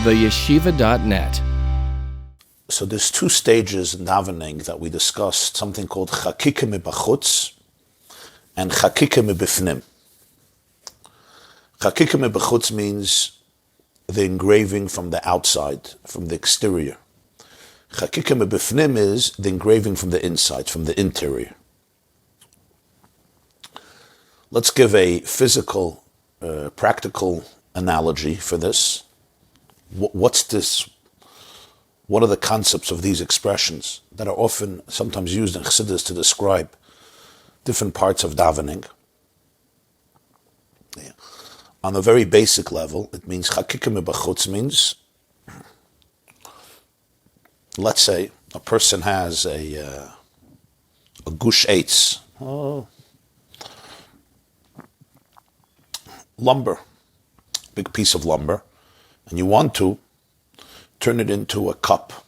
theyeshiva.net. So there's two stages in davening that we discussed, something called chakika mibachutz and chakika mibifnim. Chakika mibachutz means the engraving from the outside, from the exterior. Chakika mibifnim is the engraving from the inside, from the interior. Let's give a physical, practical analogy for this. What's this? What are the concepts of these expressions that are often, sometimes used in Chassidus to describe different parts of davening? Yeah. On a very basic level, it means chakika mibachutz means, let's say a person has a gush eitz, lumber, big piece of lumber, and you want to turn it into a cup,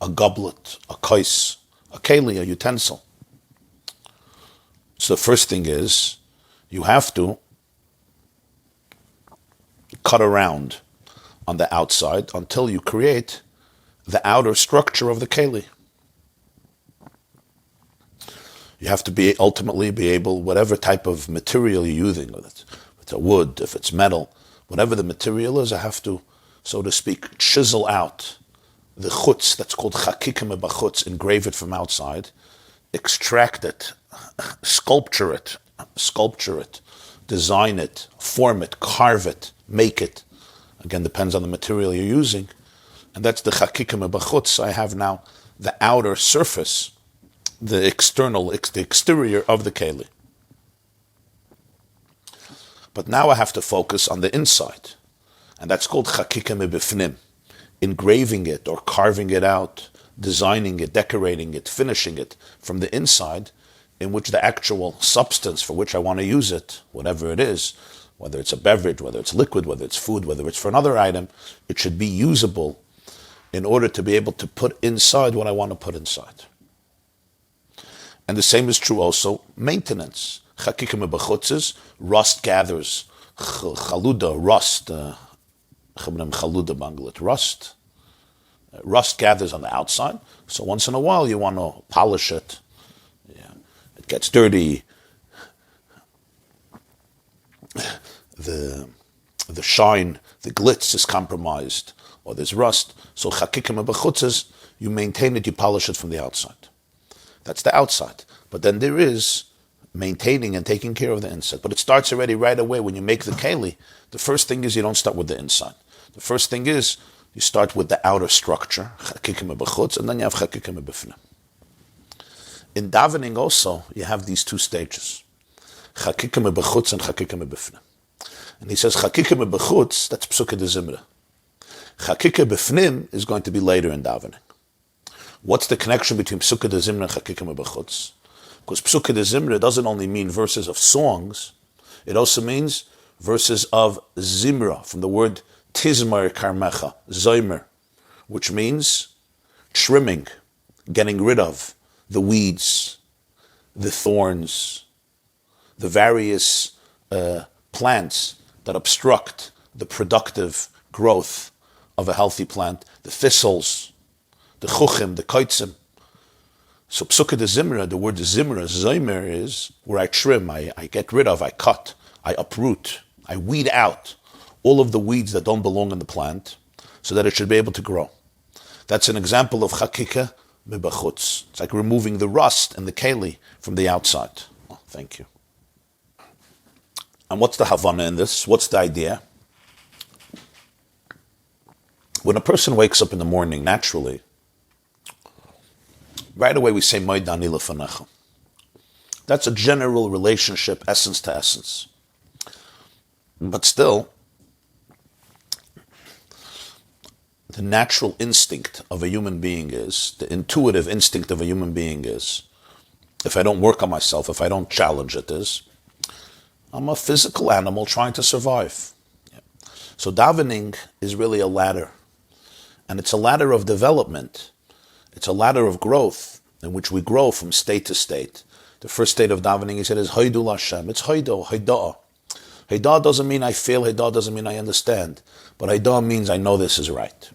a goblet, a kais, a keli, a utensil. So the first thing is, you have to cut around on the outside until you create the outer structure of the keli. You have to ultimately be able, whatever type of material you're using, whether it's a wood, if it's metal, whatever the material is, I have to, so to speak, chisel out the chutz, that's called chakika mebachutz, engrave it from outside, extract it, sculpture it, design it, form it, carve it, make it. Again, depends on the material you're using. And that's the chakika mebachutz. I have now the outer surface, the exterior of the keli. But now I have to focus on the inside. And that's called chakika mibifnim. Engraving it or carving it out, designing it, decorating it, finishing it from the inside, in which the actual substance for which I want to use it, whatever it is, whether it's a beverage, whether it's liquid, whether it's food, whether it's for another item, it should be usable in order to be able to put inside what I want to put inside. And the same is true also maintenance. Chakika mebachutz is rust gathers, chaluda, rust, chaluda banglet, rust. Rust gathers on the outside, so once in a while you want to polish it. Yeah. It gets dirty. The shine, the glitz is compromised, or there's rust. So chakika mebachutz is you maintain it, you polish it from the outside. That's the outside. But then there is maintaining and taking care of the inside. But it starts already right away when you make the keli. The first thing is you don't start with the inside. The first thing is you start with the outer structure, chakika mebachutz, and then you have chakika mebifnim. In davening also, you have these two stages, chakika mebachutz and chakika mebifnim. And he says chakika mebachutz, that's psuke de zimra. Chakika bifnim is going to be later in davening. What's the connection between psuke de zimra and chakika mebachutz? Because psuke de zimra doesn't only mean verses of songs, it also means verses of zimra, from the word tizmar karmecha, zoimer, which means trimming, getting rid of the weeds, the thorns, the various plants that obstruct the productive growth of a healthy plant, the thistles, the chuchim, the koitzim. So psuke de zimra, the word zimra, zoimer, is where I trim, I get rid of, I cut, I uproot, I weed out all of the weeds that don't belong in the plant so that it should be able to grow. That's an example of chakika mibachutz. It's like removing the rust and the keli from the outside. Oh, thank you. And what's the havana in this? What's the idea? When a person wakes up in the morning, naturally, right away we say, Maidani lefanecha. That's a general relationship, essence to essence. But still, the natural instinct of a human being is, the intuitive instinct of a human being is, if I don't work on myself, if I don't challenge it, is, I'm a physical animal trying to survive. Yeah. So davening is really a ladder. And it's a ladder of development. It's a ladder of growth in which we grow from state to state. The first state of davening, he said, is Haidul Hashem. It's Haidah, Haidah. Haidah doesn't mean I feel, Haidah doesn't mean I understand. but Haidah means I know this is right.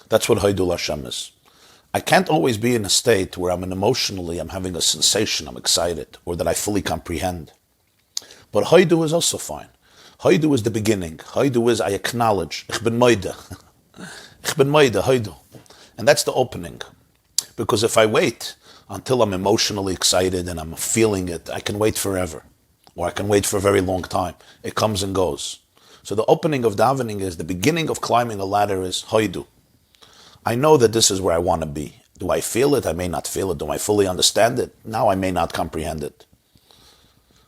That's what Haidul Hashem is. I can't always be in a state where I'm having a sensation, I'm excited, or that I fully comprehend. But Haidu is also fine. Haidu is the beginning. Haidu is I acknowledge. Ich bin moide. Ich bin moide, Haidu. And that's the opening. Because if I wait until I'm emotionally excited and I'm feeling it, I can wait forever. Or I can wait for a very long time. It comes and goes. So the opening of davening is, the beginning of climbing a ladder is Haidu. I know that this is where I want to be. Do I feel it? I may not feel it. Do I fully understand it? Now I may not comprehend it.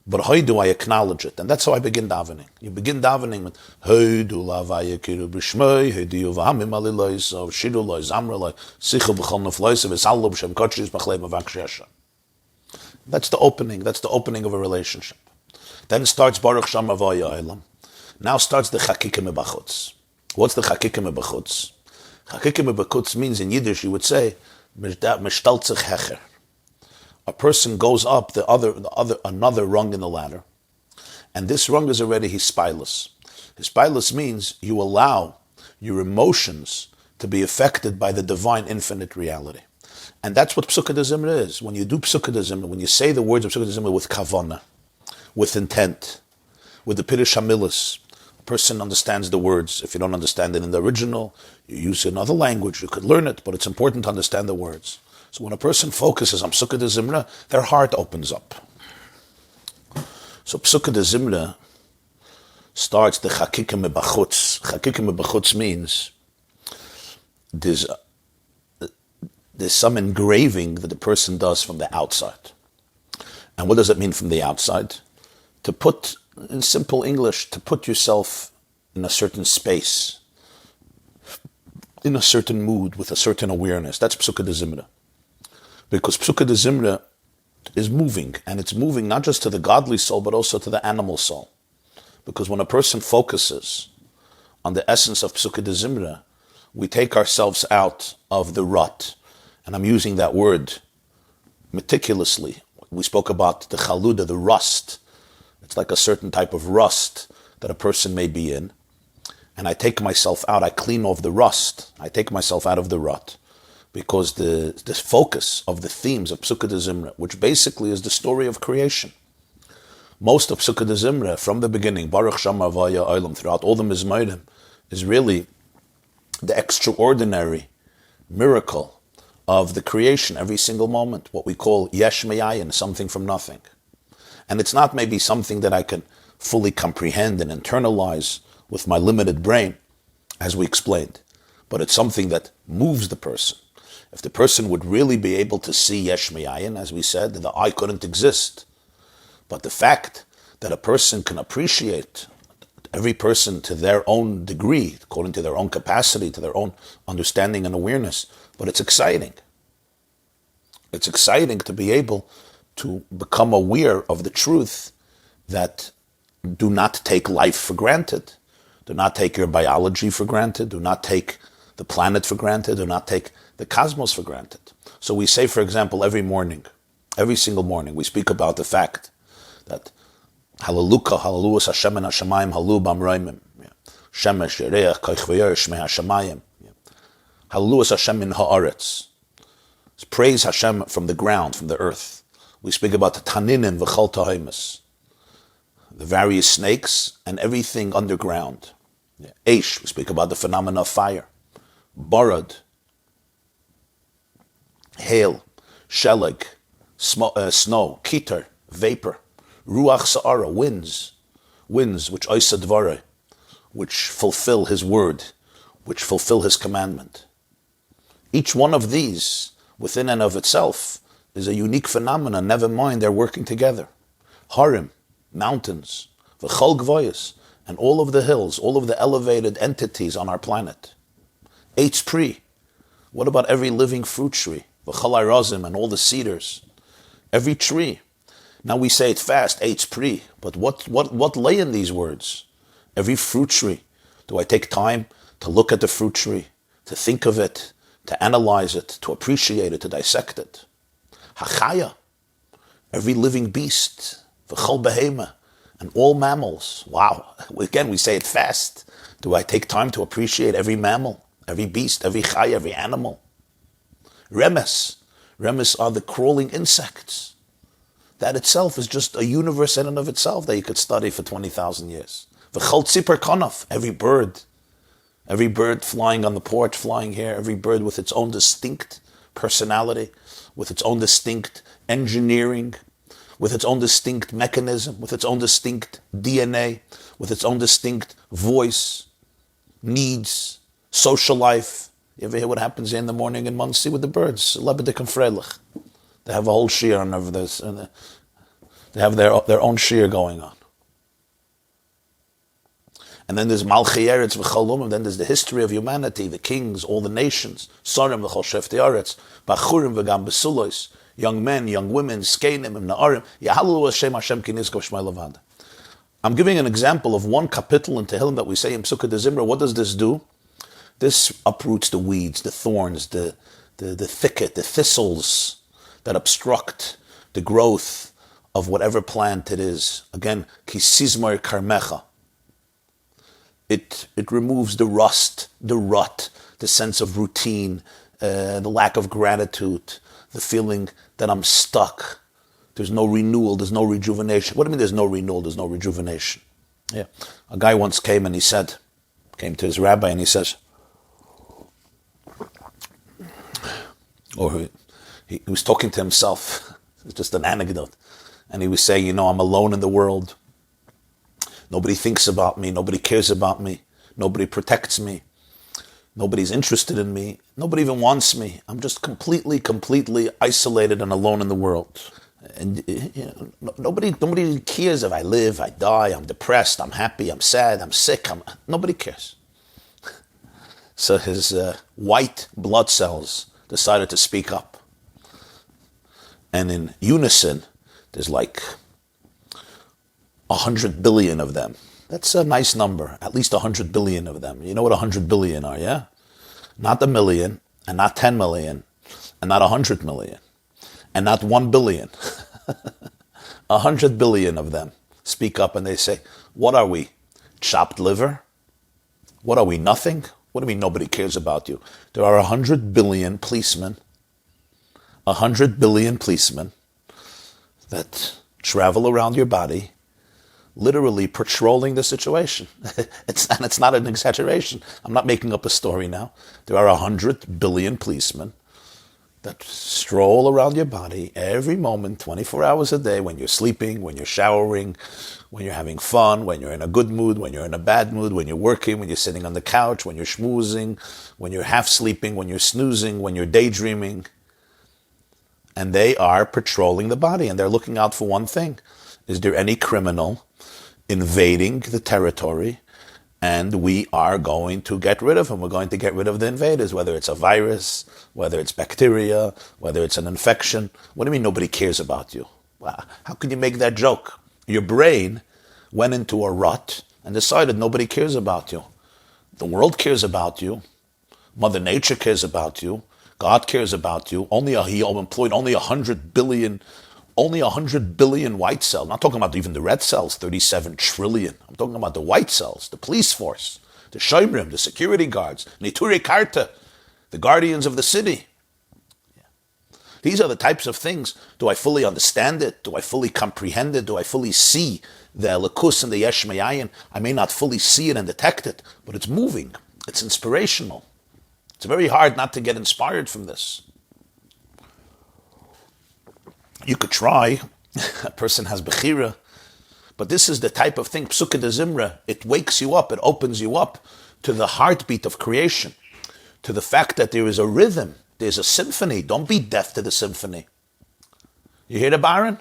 But Haidu, I acknowledge it. And that's how I begin davening. You begin davening with Haidu lavayakiru b'shmei, Haidu v'hamim aliloisav, Shidu loy zamreloi, Sichu b'chol nefloisav, V'sallu b'shem kochis b'chlei mavakshi Hashem. That's the opening. That's the opening of a relationship. Then starts Baruch Shem Avoya Olam. Now starts the Chakikim B'chutz. What's the Chakikim B'chutz? Chakikim B'chutz means in Yiddish you would say Mishtaltzich Hecher. A person goes up another rung in the ladder, and this rung is already hispilus. Hispilus means you allow your emotions to be affected by the divine infinite reality. And that's what Psukkah de Zimra is. When you do Psukkah de Zimra, when you say the words of Psukkah de Zimra with kavana, with intent, with the Pirush HaMilas, a person understands the words. If you don't understand it in the original, you use another language, you could learn it, but it's important to understand the words. So when a person focuses on Psukkah de Zimra, their heart opens up. So Psukkah de Zimra starts the Chakikim B'chutz. Chakikim B'chutz means there's some engraving that the person does from the outside. And what does it mean from the outside? To put, in simple English, to put yourself in a certain space, in a certain mood, with a certain awareness. That's Psukkah de Zimra. Because Psukkah de Zimra is moving, and it's moving not just to the godly soul, but also to the animal soul. Because when a person focuses on the essence of Psukkah de Zimra, we take ourselves out of the rut. And I'm using that word meticulously. We spoke about the chaluda, the rust. It's like a certain type of rust that a person may be in. And I take myself out, I clean off the rust. I take myself out of the rut. Because the focus of the themes of Psukkah de Zimra, which basically is the story of creation. Most of Psukkah de Zimra, from the beginning, Baruch Shem Avoya Olam, throughout all the Mizmorim, is really the extraordinary miracle of the creation every single moment, what we call Yesh Me'ayin, something from nothing. And it's not maybe something that I can fully comprehend and internalize with my limited brain, as we explained, but it's something that moves the person. If the person would really be able to see Yesh Me'ayin, as we said, the eye couldn't exist. But the fact that a person can appreciate every person to their own degree, according to their own capacity, to their own understanding and awareness, but it's exciting. It's exciting to be able to become aware of the truth that do not take life for granted, do not take your biology for granted, do not take the planet for granted, do not take the cosmos for granted. So we say, for example, every single morning, we speak about the fact that Hallelujah, Hallelujah, Hashem and Hashemayim, Halu Bamroimim, Shemesh, Yereach, Koich V'yer, Shmei Hashemayim, Hallelujah, Hashem in Haaretz. Praise Hashem from the ground, from the earth. We speak about the Taninim, V'chol Tahimus, the various snakes and everything underground. Eish, we speak about the phenomena of fire. Barad, hail, sheleg, snow, kitar, vapor, ruach sa'ara, winds which oisa dvare, which fulfill his word, which fulfill his commandment. Each one of these, within and of itself, is a unique phenomenon, never mind they're working together. Harim, mountains, v'chol gvoyas, and all of the hills, all of the elevated entities on our planet. Eitz pri, what about every living fruit tree? V'chol harazim, and all the cedars. Every tree. Now we say it fast, Eitz pri, but what lay in these words? Every fruit tree. Do I take time to look at the fruit tree, to think of it, to analyze it, to appreciate it, to dissect it? Hachaya, every living beast, v'chol behema, and all mammals. Wow, again we say it fast. Do I take time to appreciate every mammal, every beast, every chay, every animal? Remes. Remes are the crawling insects. That itself is just a universe in and of itself that you could study for 20,000 years. V'chol tzipor konof, every bird flying on the porch, flying here, every bird with its own distinct personality, with its own distinct engineering, with its own distinct mechanism, with its own distinct DNA, with its own distinct voice, needs, social life. You ever hear what happens in the morning in Monsey with the birds? Ledodi and Freilich. They have a whole shear on over this, and they have their own shear going on. And then there's Malchi Eretz v'Cholum, and then there's the history of humanity, the kings, all the nations, Sorim v'Chol Shefti Eretz, Bachurim v'Gam Besulois, young men, young women, Skenim, Na'arim, Yahalu Hashem Hashem Ki Nizkor Shmei Levad. I'm giving an example of one kapitel in Tehillim that we say in Psukkah de Zimra. What does this do? This uproots the weeds, the thorns, the thicket, the thistles that obstruct the growth of whatever plant it is. Again, Kisizmar Karmecha. It removes the rust, the rut, the sense of routine, the lack of gratitude, the feeling that I'm stuck. There's no renewal, there's no rejuvenation. What do you mean there's no renewal, there's no rejuvenation? Yeah. A guy once came to his rabbi and he says, or he was talking to himself, it's just an anecdote, and he was saying, I'm alone in the world. Nobody thinks about me. Nobody cares about me. Nobody protects me. Nobody's interested in me. Nobody even wants me. I'm just completely isolated and alone in the world. And nobody cares if I live, I die, I'm depressed, I'm happy, I'm sad, I'm sick. Nobody cares. So his white blood cells decided to speak up. And in unison, there's like 100 billion of them. That's a nice number. At least 100 billion of them. You know what 100 billion are, yeah? Not a million, and not 10 million, and not 100 million, and not 1 billion. 100 billion of them speak up and they say, what are we? Chopped liver? What are we? Nothing? What do you mean nobody cares about you? There are 100 billion policemen. 100 billion policemen that travel around your body, literally patrolling the situation. It's not an exaggeration. I'm not making up a story now. There are 100 billion policemen that stroll around your body every moment, 24 hours a day, when you're sleeping, when you're showering, when you're having fun, when you're in a good mood, when you're in a bad mood, when you're working, when you're sitting on the couch, when you're schmoozing, when you're half sleeping, when you're snoozing, when you're daydreaming. And they are patrolling the body, and they're looking out for one thing. Is there any criminal invading the territory? And we are going to get rid of him. We're going to get rid of the invaders, whether it's a virus, whether it's bacteria, whether it's an infection. What do you mean nobody cares about you? Wow. How can you make that joke? Your brain went into a rut and decided nobody cares about you. The world cares about you. Mother Nature cares about you. God cares about you. He employed only 100 billion white cells. I'm not talking about even the red cells, 37 trillion. I'm talking about the white cells, the police force, the shomrim, the security guards, Nituri Karta, the guardians of the city. Yeah. These are the types of things. Do I fully understand it? Do I fully comprehend it? Do I fully see the Elikus and the Yesh Me'ayin? I may not fully see it and detect it, but it's moving. It's inspirational. It's very hard not to get inspired from this. You could try. A person has bechira. But this is the type of thing, Psukkah de Zimra, it wakes you up, it opens you up to the heartbeat of creation, to the fact that there is a rhythm, there's a symphony. Don't be deaf to the symphony. You hear the Baron?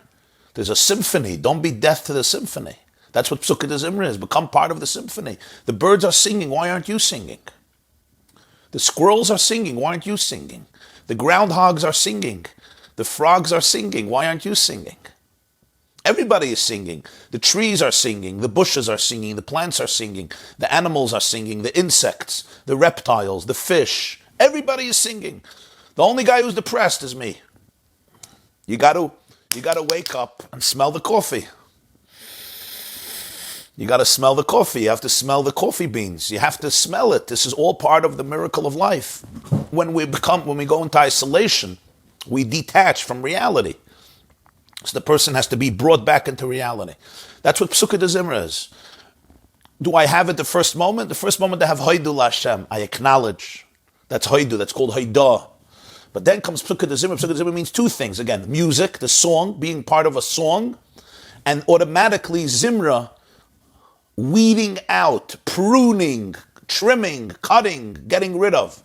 There's a symphony. Don't be deaf to the symphony. That's what Psukkah de Zimra is. Become part of the symphony. The birds are singing. Why aren't you singing? The squirrels are singing. Why aren't you singing? The groundhogs are singing. The frogs are singing. Why aren't you singing? Everybody is singing. The trees are singing. The bushes are singing. The plants are singing. The animals are singing. The insects, the reptiles, the fish. Everybody is singing. The only guy who's depressed is me. You got to wake up and smell the coffee. You got to smell the coffee. You have to smell the coffee beans. You have to smell it. This is all part of the miracle of life. When we go into isolation, we detach from reality. So the person has to be brought back into reality. That's what Psukkah de Zimra is. Do I have it the first moment? The first moment I have Hoidu Lashem. I acknowledge. That's Hoidu. That's called Hoidah. But then comes Psukkah de Zimra. Psukkah de Zimra means two things. Again, music, the song, being part of a song, and automatically Zimra, weeding out, pruning, trimming, cutting, getting rid of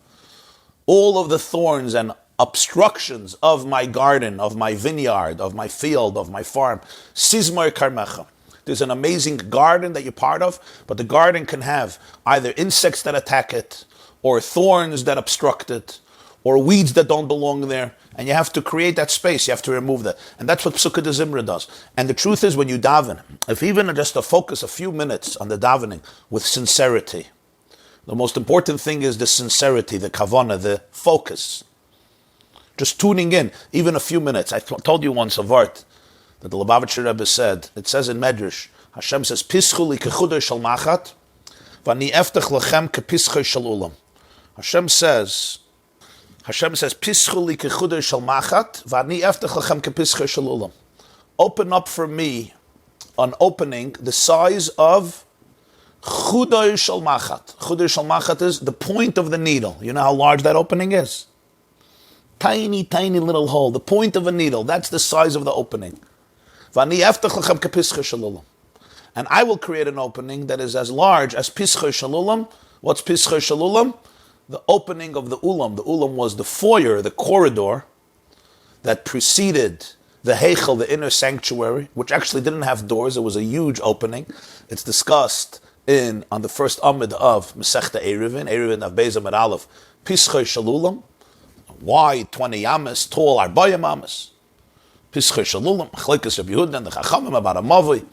all of the thorns and obstructions of my garden, of my vineyard, of my field, of my farm. Sizmar Karmecha. There's an amazing garden that you're part of, but the garden can have either insects that attack it, or thorns that obstruct it, or weeds that don't belong there. And you have to create that space. You have to remove that. And that's what Psukkah de Zimra does. And the truth is, when you daven, if even just to focus a few minutes on the davening with sincerity, the most important thing is the sincerity, the kavanah, the focus. Just tuning in, even a few minutes. I told you once a vart that the Lubavitcher Rebbe said. It says in Medrash, Hashem says, Pischu li kechudei shel machat, v'ani eftach lechem kepischei shel ulam. Hashem says, Pischu li kechudei shel machat, v'ani eftach lechem kepischei shel ulam. Open up for me an opening the size of chudei shel machat. Chudei shel machat is the point of the needle. You know how large that opening is? Tiny, tiny little hole. The point of a needle. That's the size of the opening. And I will create an opening that is as large as Pischei Shalulam. What's Pischei Shalulam? The opening of the Ulam. The Ulam was the foyer, the corridor that preceded the Heichel, the inner sanctuary, which actually didn't have doors. It was a huge opening. It's discussed on the first Amid of Masechta Eruvin of Beis Amid Aleph. Pischei Shalulam. Wide, 20 yamas, tall, 40 yamas. Pischei Shalulam, Chalikas Rabbi Yehuda and the Chachamim about a Mavi,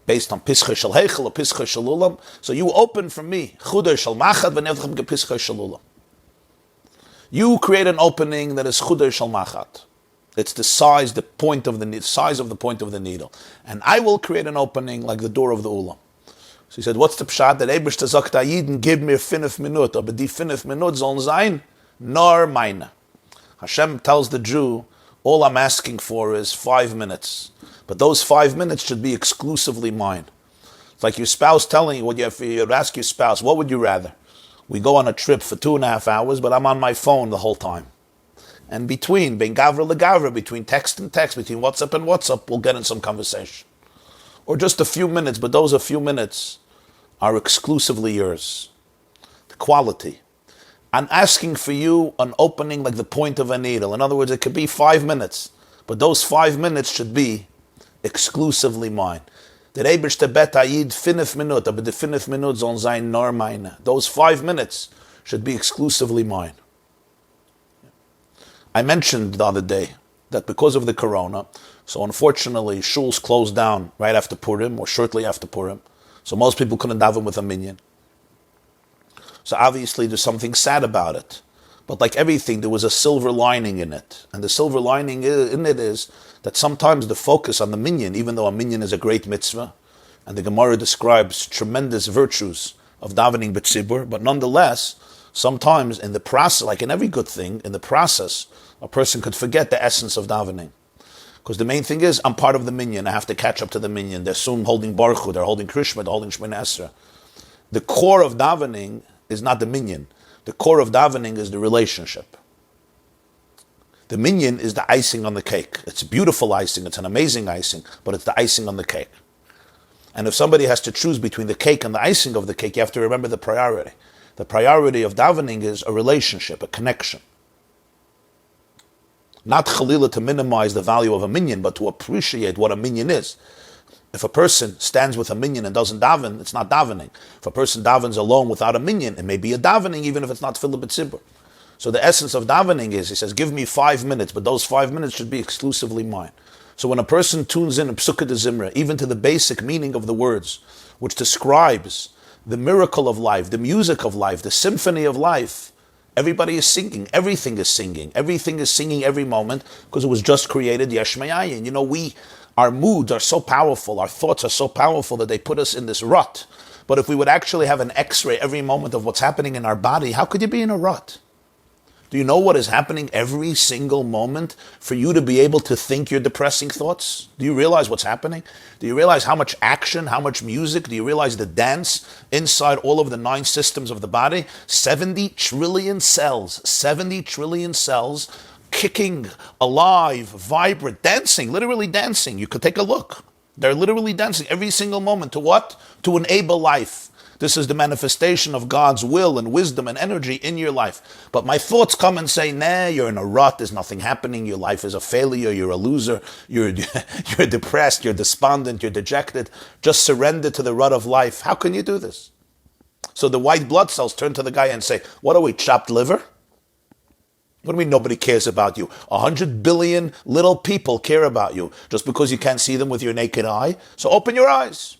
based on Pischei Shal Heichel or Pischei Shalulam. So you open for me, Chudei Shal Machat v'nevchem ke Pischei Shalulam. You create an opening that is Chudei Shal Machat. It's the size, the point of the size of the point of the needle. And I will create an opening like the door of the Ulam. So he said, what's the pshat? That Eibishter sagt Ayiden, gib mir 5 Minuten, aber die 5 Minuten sollen sein, nor meine. Hashem tells the Jew, all I'm asking for is 5 minutes. But those 5 minutes should be exclusively mine. It's like your spouse telling you, you'd ask your spouse, what would you rather? We go on a trip for 2.5 hours, but I'm on my phone the whole time. And between, bein gavra legavra, between text and text, between WhatsApp and WhatsApp, we'll get in some conversation. Or just a few minutes, but those a few minutes are exclusively yours. The quality. I'm asking for you an opening like the point of a needle. In other words, it could be 5 minutes, but those 5 minutes should be exclusively mine. Der Eibishter bet Ayid 5 Minuten, aber die 5 Minuten sollen sein nur meine. Those 5 minutes should be exclusively mine. I mentioned the other day that because of the corona, so unfortunately, shuls closed down right after Purim or shortly after Purim. So most people couldn't daven with a minyan. So obviously there's something sad about it. But like everything, there was a silver lining in it. And the silver lining in it is that sometimes the focus on the minyan, even though a minyan is a great mitzvah, and the Gemara describes tremendous virtues of davening b'tzibur, but nonetheless, sometimes in the process, like in every good thing, in the process, a person could forget the essence of davening. Because the main thing is, I'm part of the minyan, I have to catch up to the minyan. They're soon holding Baruch Hu, they're holding Krishma, they're holding Shemini Esrei. The core of davening is not the minyan. The core of davening is the relationship. The minyan is the icing on the cake. It's a beautiful icing, it's an amazing icing, but it's the icing on the cake. And if somebody has to choose between the cake and the icing of the cake, you have to remember the priority. The priority of davening is a relationship, a connection. Not chalila to minimize the value of a minyan, but to appreciate what a minyan is. If a person stands with a minyan and doesn't daven, it's not davening. If a person davens alone without a minyan, it may be a davening even if it's not tefillah b'tzibur. So the essence of davening is, he says, give me 5 minutes, but those 5 minutes should be exclusively mine. So when a person tunes in Psukkah de Zimra, even to the basic meaning of the words, which describes the miracle of life, the music of life, the symphony of life, everybody is singing, everything is singing every moment, because it was just created Yesh Me'ayin. You know, we Our moods are so powerful, our thoughts are so powerful that they put us in this rut. But if we would actually have an x-ray every moment of what's happening in our body, how could you be in a rut? Do you know what is happening every single moment for you to be able to think your depressing thoughts? Do you realize what's happening? Do you realize how much action, how much music? Do you realize the dance inside all of the 9 systems of the body? 70 trillion cells, 70 trillion cells kicking, alive, vibrant, dancing, literally dancing. You could take a look. They're literally dancing every single moment. To what? To enable life. This is the manifestation of God's will and wisdom and energy in your life. But my thoughts come and say, nah, you're in a rut, there's nothing happening, your life is a failure, you're a loser, you're depressed, you're despondent, you're dejected. Just surrender to the rut of life. How can you do this? So the white blood cells turn to the guy and say, what are we, chopped liver? What do you mean nobody cares about you? 100 billion little people care about you just because you can't see them with your naked eye. So open your eyes.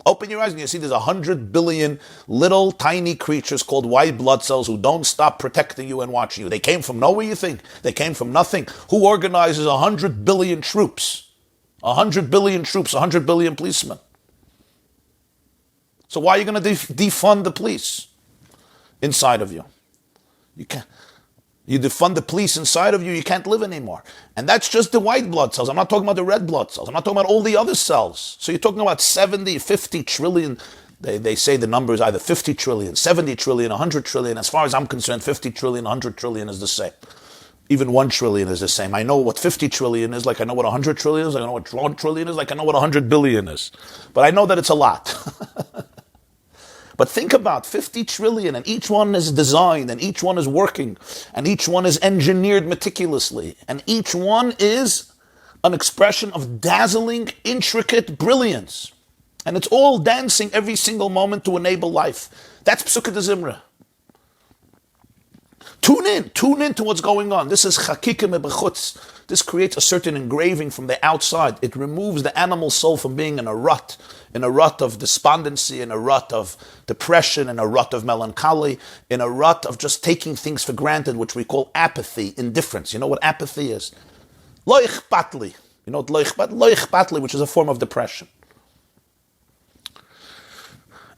Open your eyes and you see there's 100 billion little tiny creatures called white blood cells who don't stop protecting you and watching you. They came from nowhere, you think? They came from nothing. Who organizes 100 billion troops? 100 billion troops, 100 billion policemen. So why are you going to defund the police inside of you? You can't. You defund the police inside of you, you can't live anymore. And that's just the white blood cells. I'm not talking about the red blood cells. I'm not talking about all the other cells. So you're talking about 70, 50 trillion. They say the number is either 50 trillion, 70 trillion, 100 trillion. As far as I'm concerned, 50 trillion, 100 trillion is the same. Even 1 trillion is the same. I know what 50 trillion is, like I know what 100 trillion is, like I know what 1 trillion is, like I know what 100 billion is. But I know that it's a lot. But think about 50 trillion, and each one is designed, and each one is working, and each one is engineered meticulously, and each one is an expression of dazzling, intricate brilliance. And it's all dancing every single moment to enable life. That's Psukei de Zimra. Tune in to what's going on. This is Chakikim Ebechutz. This creates a certain engraving from the outside. It removes the animal soul from being in a rut of despondency, in a rut of depression, in a rut of melancholy, in a rut of just taking things for granted, which we call apathy, indifference. You know what apathy is? Lo ichpatli. You know what lo ichpatli, which is a form of depression.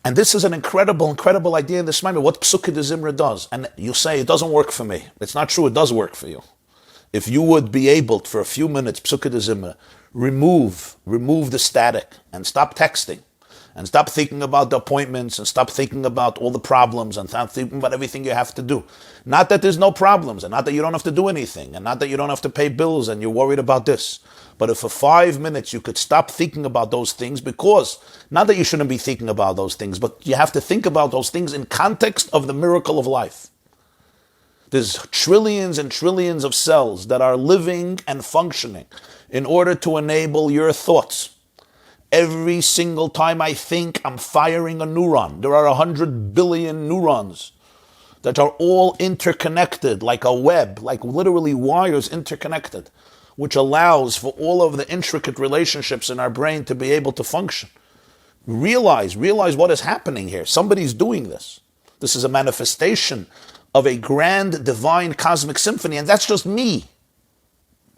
And this is an incredible, incredible idea in this Maamar, what Psukei de Zimra does. And you say, it doesn't work for me. It's not true, it does work for you. If you would be able, for a few minutes, Psukei de Zimra, remove the static and stop texting and stop thinking about the appointments and stop thinking about all the problems and stop thinking about everything you have to do. Not that there's no problems and not that you don't have to do anything and not that you don't have to pay bills and you're worried about this. But if for 5 minutes you could stop thinking about those things, because not that you shouldn't be thinking about those things, but you have to think about those things in context of the miracle of life. There's trillions and trillions of cells that are living and functioning in order to enable your thoughts. Every single time I think, I'm firing a neuron. There are 100 billion neurons that are all interconnected like a web, like literally wires interconnected, which allows for all of the intricate relationships in our brain to be able to function. Realize what is happening here. Somebody's doing this. This is a manifestation of a grand, divine, cosmic symphony, and that's just me.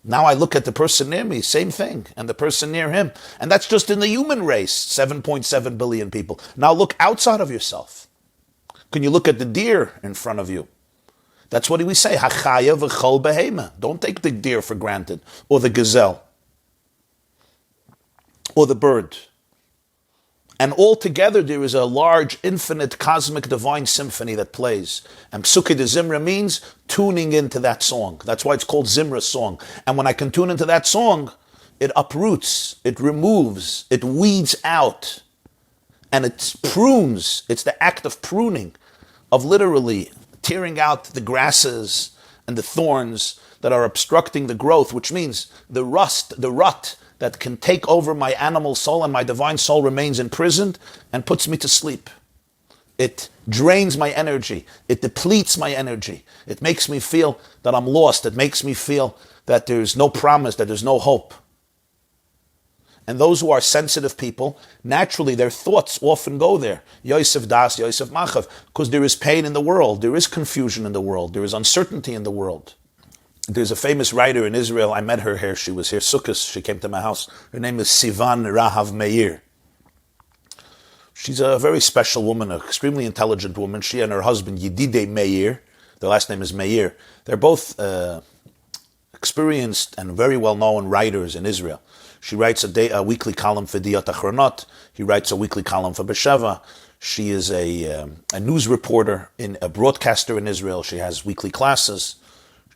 Now I look at the person near me, same thing, and the person near him. And that's just in the human race, 7.7 billion people. Now look outside of yourself. Can you look at the deer in front of you? That's what we say, Hachaya v'chol behema. Don't take the deer for granted, or the gazelle, or the bird. And altogether there is a large, infinite, cosmic, divine symphony that plays. And Psukei de Zimra means tuning into that song. That's why it's called Zimra song. And when I can tune into that song, it uproots, it removes, it weeds out, and it prunes. It's the act of pruning, of literally tearing out the grasses and the thorns that are obstructing the growth, which means the rut that can take over my animal soul and my divine soul remains imprisoned and puts me to sleep. It drains my energy. It depletes my energy. It makes me feel that I'm lost. It makes me feel that there's no promise, that there's no hope. And those who are sensitive people, naturally their thoughts often go there. Yosef das, Yosef machav, because there is pain in the world, there is confusion in the world, there is uncertainty in the world. There's a famous writer in Israel. I met her here. She was here, Sukkot. She came to my house. Her name is Sivan Rahav Meir. She's a very special woman, an extremely intelligent woman. She and her husband, Yedidei Meir, their last name is Meir. They're both experienced and very well-known writers in Israel. She writes a weekly column for Diyat Achronot. He writes a weekly column for Besheva. She is a news reporter, a broadcaster in Israel. She has weekly classes.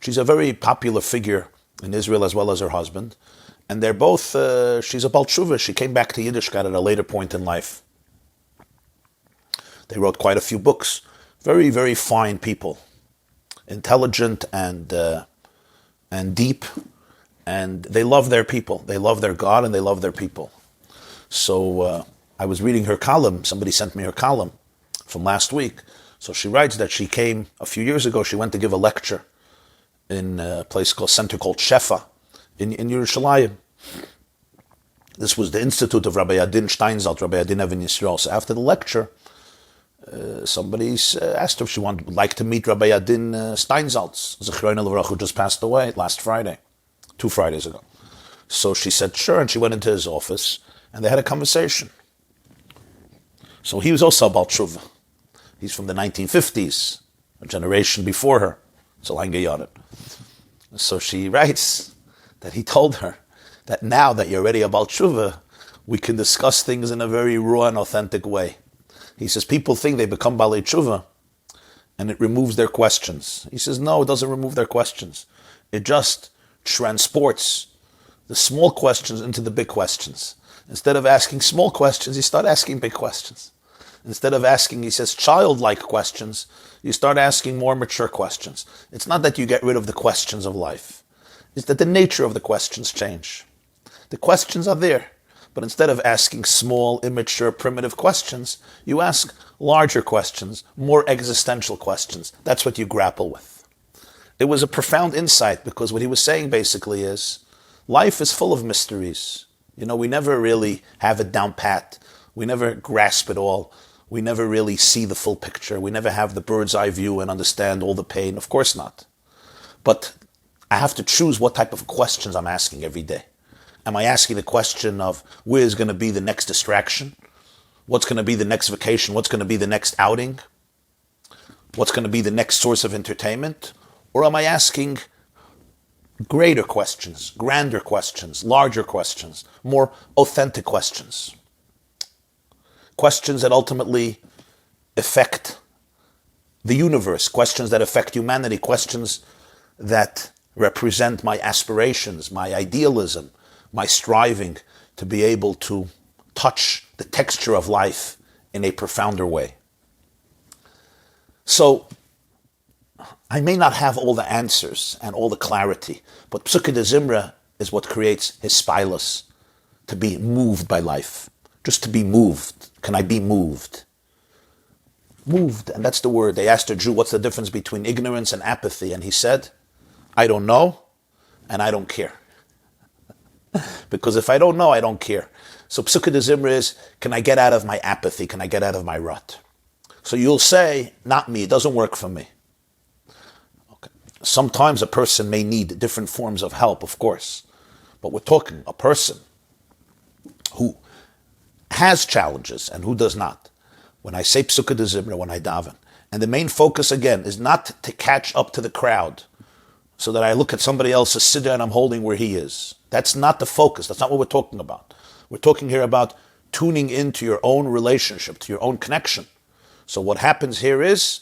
She's a very popular figure in Israel as well as her husband. And they're both, she's a Bal Tshuva. She came back to Yiddishkeit at a later point in life. They wrote quite a few books. Very, very fine people. Intelligent and deep. And they love their people. They love their God and they love their people. So I was reading her column. Somebody sent me her column from last week. So she writes that she came a few years ago. She went to give a lecture in a center called Shefa in Yerushalayim. This was the institute of Rabbi Adin Steinsaltz, Rabbi Adin Even Yisrael. So after the lecture, somebody asked her if she would like to meet Rabbi Adin Steinsaltz, Zechrono Levrach, who just passed away last Friday, 2 Fridays ago. So she said sure, and she went into his office, and they had a conversation. So he was also a Bal Tshuva. He's from the 1950s, a generation before her. So So she writes that he told her that now that you're already a Bal Tshuva, we can discuss things in a very raw and authentic way. He says, people think they become Balei Tshuva and it removes their questions. He says, no, it doesn't remove their questions. It just transports the small questions into the big questions. Instead of asking small questions, you start asking big questions. Instead of asking, he says, childlike questions, you start asking more mature questions. It's not that you get rid of the questions of life. It's that the nature of the questions change. The questions are there. But instead of asking small, immature, primitive questions, you ask larger questions, more existential questions. That's what you grapple with. It was a profound insight because what he was saying basically is, life is full of mysteries. We never really have it down pat. We never grasp it all. We never really see the full picture. We never have the bird's eye view and understand all the pain. Of course not. But I have to choose what type of questions I'm asking every day. Am I asking the question of where's going to be the next distraction? What's going to be the next vacation? What's going to be the next outing? What's going to be the next source of entertainment? Or am I asking greater questions, grander questions, larger questions, more authentic questions? Questions that ultimately affect the universe, questions that affect humanity, questions that represent my aspirations, my idealism, my striving to be able to touch the texture of life in a profounder way. So, I may not have all the answers and all the clarity, but Psukkah de Zimra is what creates his spilus, to be moved by life. Just to be moved. Can I be moved? Moved, and that's the word. They asked a Jew, what's the difference between ignorance and apathy? And he said, I don't know, and I don't care. Because if I don't know, I don't care. So Psukkah de Zimra is, can I get out of my apathy? Can I get out of my rut? So you'll say, not me, it doesn't work for me. Okay. Sometimes a person may need different forms of help, of course. But we're talking a person who has challenges and who does not. When I say Psukkah de Zimra, when I daven, and the main focus again is not to catch up to the crowd so that I look at somebody else's siddur and I'm holding where he is. That's not the focus. That's not what we're talking about. We're talking here about tuning into your own relationship, to your own connection. So what happens here is,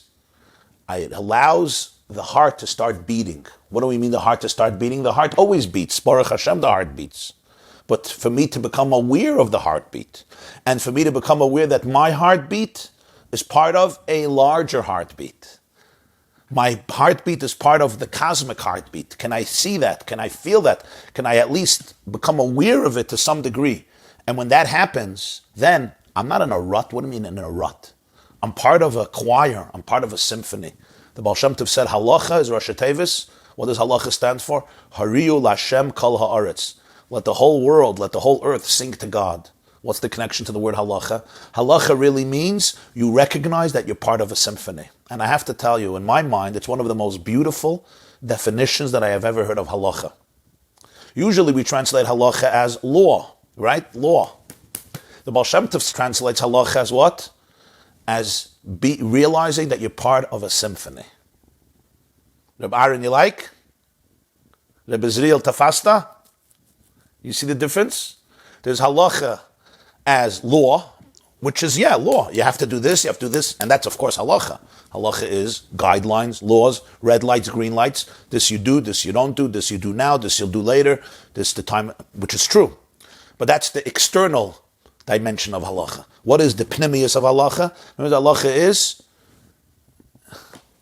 it allows the heart to start beating. What do we mean the heart to start beating? The heart always beats. Baruch Hashem, the heart beats. But for me to become aware of the heartbeat, and for me to become aware that my heartbeat is part of a larger heartbeat. My heartbeat is part of the cosmic heartbeat. Can I see that? Can I feel that? Can I at least become aware of it to some degree? And when that happens, then I'm not in a rut. What do you mean in a rut? I'm part of a choir. I'm part of a symphony. The Baal Shem Tov said, Halacha is Rosh Tevis. What does Halacha stand for? Hariyu Lashem Kol Haaretz. Let the whole world, let the whole earth sing to God. What's the connection to the word halacha? Halacha really means you recognize that you're part of a symphony. And I have to tell you, in my mind, it's one of the most beautiful definitions that I have ever heard of halacha. Usually we translate halacha as law, right? Law. The Baal Shem Tov translates halacha as what? As realizing that you're part of a symphony. Reb Aaron, you like? Reb Israel Tafasta? You see the difference? There's halacha as law, which is, law. You have to do this, you have to do this, and that's, of course, halacha. Halacha is guidelines, laws, red lights, green lights. This you do, this you don't do, this you do now, this you'll do later, this the time, which is true. But that's the external dimension of halacha. What is the pnimius of halacha? Remember, halacha is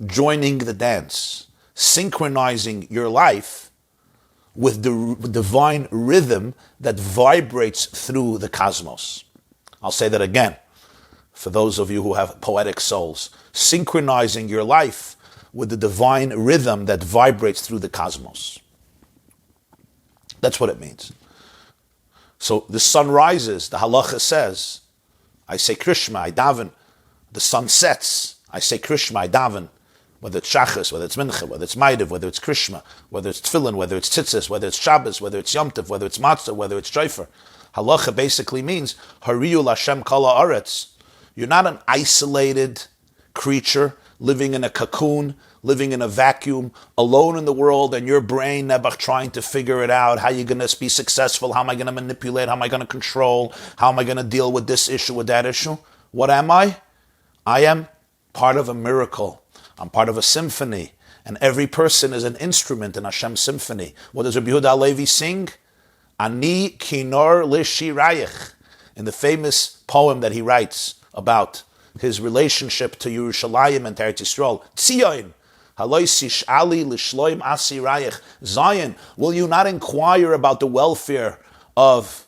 joining the dance, synchronizing your life with the divine rhythm that vibrates through the cosmos. I'll say that again, for those of you who have poetic souls. Synchronizing your life with the divine rhythm that vibrates through the cosmos. That's what it means. So the sun rises, the halacha says, I say Krishma, I daven. The sun sets, I say Krishma, I daven. Whether it's Shachas, whether it's Mincha, whether it's Maidev, whether it's Krishma, whether it's Tefillin, whether it's Tzitzis, whether it's Shabbos, whether it's Yom Tov, whether it's Matzah, whether it's Shofar. Halacha basically means, Hariyu Lashem Kala Aretz. You're not an isolated creature living in a cocoon, living in a vacuum, alone in the world, and your brain, Nebuch, trying to figure it out. How are you going to be successful? How am I going to manipulate? How am I going to control? How am I going to deal with this issue, with that issue? What am I? I am part of a miracle. I'm part of a symphony. And every person is an instrument in Hashem's symphony. What does Rabbi Yehuda Halevi sing? Ani kinor l'shirayich. In the famous poem that he writes about his relationship to Yerushalayim and Eretz Yisrael. Tzion, haloisish ali l'shloim asirayich. Zion, will you not inquire about the welfare of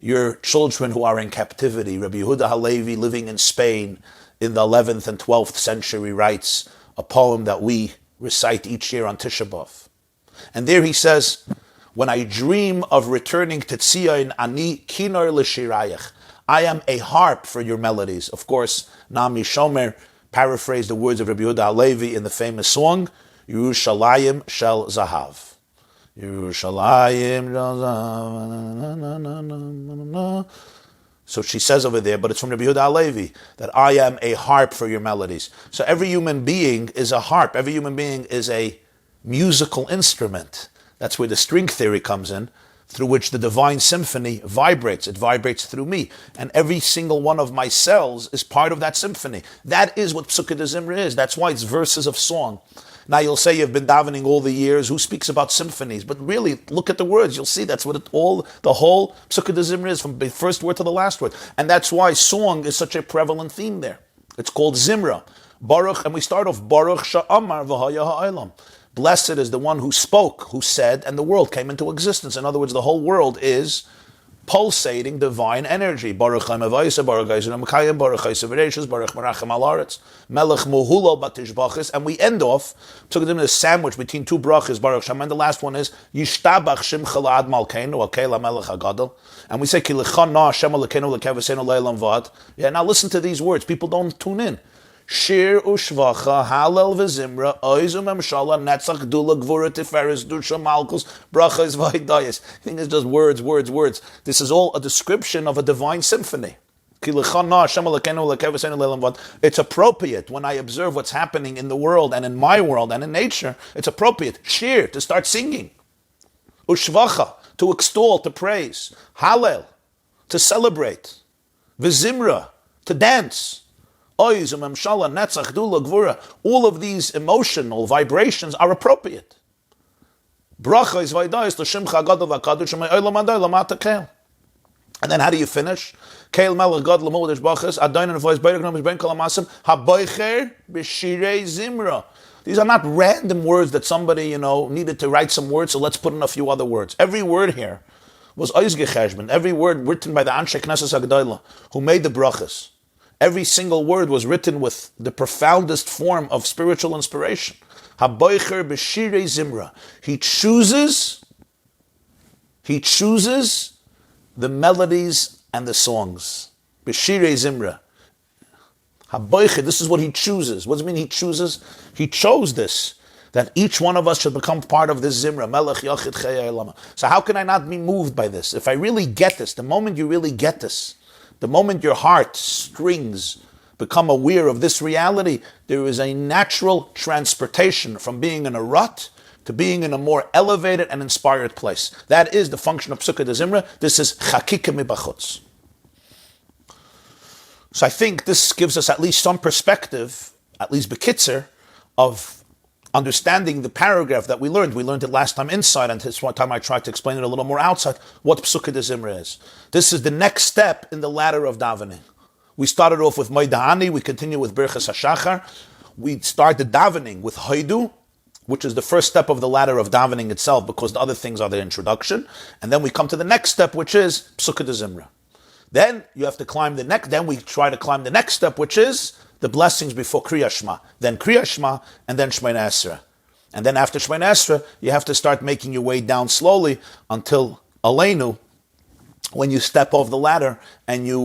your children who are in captivity? Rabbi Yehuda Halevi, living in Spain in the 11th and 12th century, writes a poem that we recite each year on Tisha B'Av. And there he says, when I dream of returning to Tzion, ani kinor l'shirayich. I am a harp for your melodies. Of course, Nami Shomer paraphrased the words of Rabbi Yehuda Halevi in the famous song, Yerushalayim Shel Zahav. Yerushalayim Shel Zahav. So she says over there, but it's from Rabbi Yehuda Halevi, that I am a harp for your melodies. So every human being is a harp. Every human being is a musical instrument. That's where the string theory comes in, through which the divine symphony vibrates. It vibrates through me. And every single one of my cells is part of that symphony. That is what Psukkah de Zimra is. That's why it's verses of song. Now you'll say you've been davening all the years. Who speaks about symphonies? But really, look at the words. You'll see that's what the whole Psukkah de Zimra is, from the first word to the last word. And that's why song is such a prevalent theme there. It's called Zimra. Baruch, and we start off, Baruch Sha'amar v'haya ha'olam. Blessed is the one who spoke, who said, and the world came into existence. In other words, the whole world is pulsating divine energy. Baruch HaMavayisa, Baruch HaYisrael Mekayim, Baruch HaYisrael V'reishus, Baruch Merachem Al Aretz, Melech Muhulo Batishbachis, and we end off, took them in a sandwich between two brachas, Baruch Shem, and the last one is, Yishtabach Shimcha La'ad Malkeinu, Akel HaMelech HaGadol, and we say, Ki L'chan Na Hashem Elokeinu L'keveseinu Le'elam V'ad. Yeah, now listen to these words. People don't tune in. Shir ushvacha, halel v'zimra, oizum emshala, netzach dula, gvura, tiferes, dusha, malchus, brachas, v'hidayas. I think it's just words, words, words. This is all a description of a divine symphony. It's appropriate when I observe what's happening in the world and in my world and in nature. It's appropriate. Shir, to start singing. Ushvacha, to extol, to praise. Halel, to celebrate. V'zimra, to dance. All of these emotional vibrations are appropriate. And then how do you finish? These are not random words that somebody, needed to write some words, so let's put in a few other words. Every word here was oizgecheshben. Every word written by the Anshe Knesset HaGedolah, who made the brachas. Every single word was written with the profoundest form of spiritual inspiration. Haboicher b'shirei zimra. He chooses the melodies and the songs. B'shirei zimra. Haboicher, this is what he chooses. What does it mean he chooses? He chose this. that each one of us should become part of this Zimra. Melech Yochid Chayei Lama. So how can I not be moved by this? If I really get this, the moment you really get this, the moment your heart strings become aware of this reality, there is a natural transportation from being in a rut to being in a more elevated and inspired place. That is the function of Psukkah de Zimra. This is Chakika Mibachutz. So I think this gives us at least some perspective, at least bekitzer, of understanding the paragraph that we learned. We learned it last time inside, and this one time I tried to explain it a little more outside, what Psukkah de Zimra is. This is the next step in the ladder of davening. We started off with Moedahani, we continue with Birchas HaShachar. We start the davening with Haidu, which is the first step of the ladder of davening itself, because the other things are the introduction. And then we come to the next step, which is Psukkah de Zimra. Then you have to climb the next, then we try to climb the next step, which is the blessings before Kriya Shema. Then Kriya Shema, and then Shemona Esrei. And then after Shemona Esrei, you have to start making your way down slowly until Aleinu, when you step off the ladder and you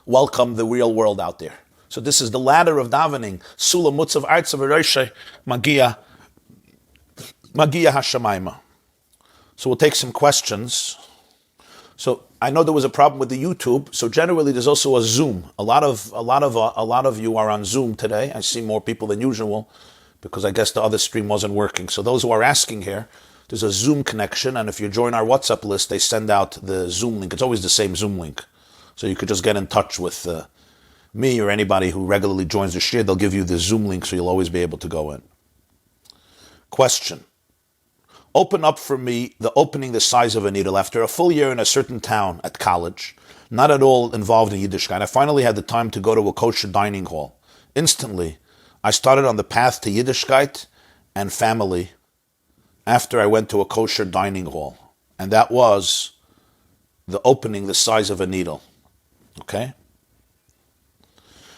welcome the real world out there. So this is the ladder of davening. Sula Mutzav Artzav Eroshei Magia Hashemayma. So we'll take some questions. So I know there was a problem with the YouTube. So generally, there's also a Zoom. A lot of you are on Zoom today. I see more people than usual because I guess the other stream wasn't working. So those who are asking here, there's a Zoom connection, and if you join our WhatsApp list, they send out the Zoom link. It's always the same Zoom link. So you could just get in touch with me or anybody who regularly joins the shir. They'll give you the Zoom link, so you'll always be able to go in. Question. Open up for me the opening the size of a needle. After a full year in a certain town at college, not at all involved in Yiddishkeit, I finally had the time to go to a kosher dining hall. Instantly, I started on the path to Yiddishkeit and family after I went to a kosher dining hall. And that was the opening the size of a needle. Okay?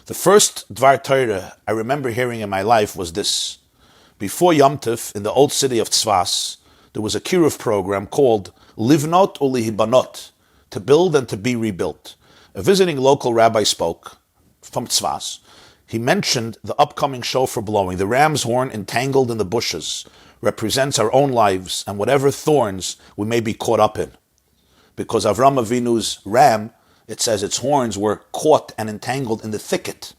The first Dvar Torah I remember hearing in my life was this. Before Yom Tov, in the old city of Tzfas, there was a kiruv program called Livnot Ulihibanot, to build and to be rebuilt. A visiting local rabbi spoke from Tzfas. He mentioned the upcoming shofar blowing. The ram's horn entangled in the bushes represents our own lives and whatever thorns we may be caught up in. Because Avram Avinu's ram, it says its horns were caught and entangled in the thicket.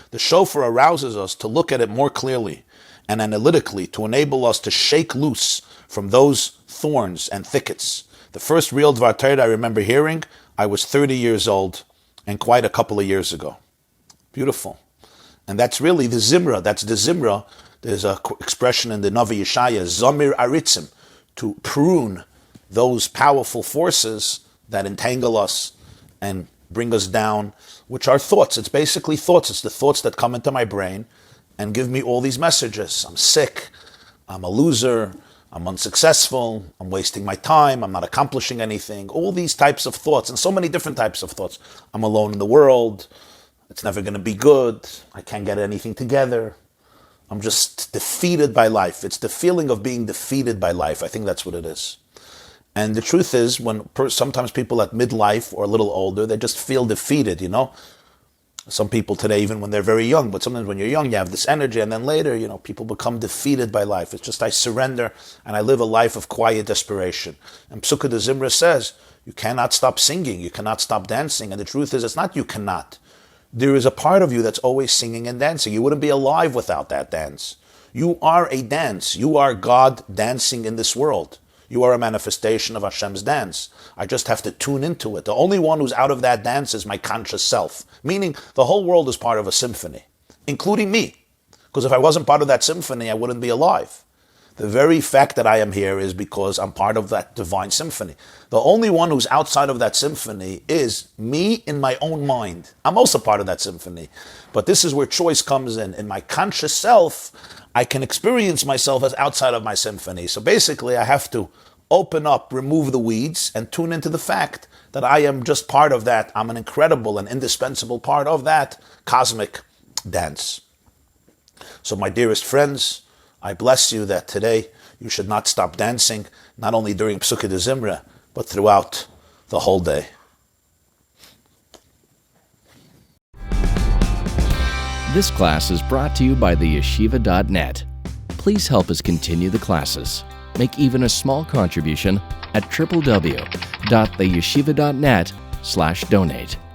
The shofar arouses us to look at it more clearly and analytically to enable us to shake loose from those thorns and thickets. The first real Dvar Torah I remember hearing, I was 30 years old and quite a couple of years ago. Beautiful. And that's really the Zimra. That's the Zimra. There's an expression in the Navi Yeshaya, Zamir Aritzim, to prune those powerful forces that entangle us and bring us down, which are thoughts. It's basically thoughts. It's the thoughts that come into my brain and give me all these messages. I'm sick, I'm a loser, I'm unsuccessful, I'm wasting my time, I'm not accomplishing anything. All these types of thoughts, and so many different types of thoughts. I'm alone in the world, it's never going to be good, I can't get anything together. I'm just defeated by life. It's the feeling of being defeated by life. I think that's what it is. And the truth is, when sometimes people at midlife or a little older, they just feel defeated, you know. Some people today, even when they're very young, but sometimes when you're young, you have this energy, and then later, you know, people become defeated by life. It's just, I surrender, and I live a life of quiet desperation. And Psukkah de Zimra says, you cannot stop singing, you cannot stop dancing. And the truth is, it's not you cannot. There is a part of you that's always singing and dancing. You wouldn't be alive without that dance. You are a dance. You are God dancing in this world. You are a manifestation of Hashem's dance. I just have to tune into it. The only one who's out of that dance is my conscious self. Meaning, the whole world is part of a symphony, including me. Because if I wasn't part of that symphony, I wouldn't be alive. The very fact that I am here is because I'm part of that divine symphony. The only one who's outside of that symphony is me in my own mind. I'm also part of that symphony. But this is where choice comes in. In my conscious self, I can experience myself as outside of my symphony. So basically, I have to open up, remove the weeds, and tune into the fact that I am just part of that. I'm an incredible and indispensable part of that cosmic dance. So my dearest friends, I bless you that today you should not stop dancing, not only during Psukkah de Zimra, but throughout the whole day. This class is brought to you by theyeshiva.net. Please help us continue the classes. Make even a small contribution at www.theyeshiva.net/donate.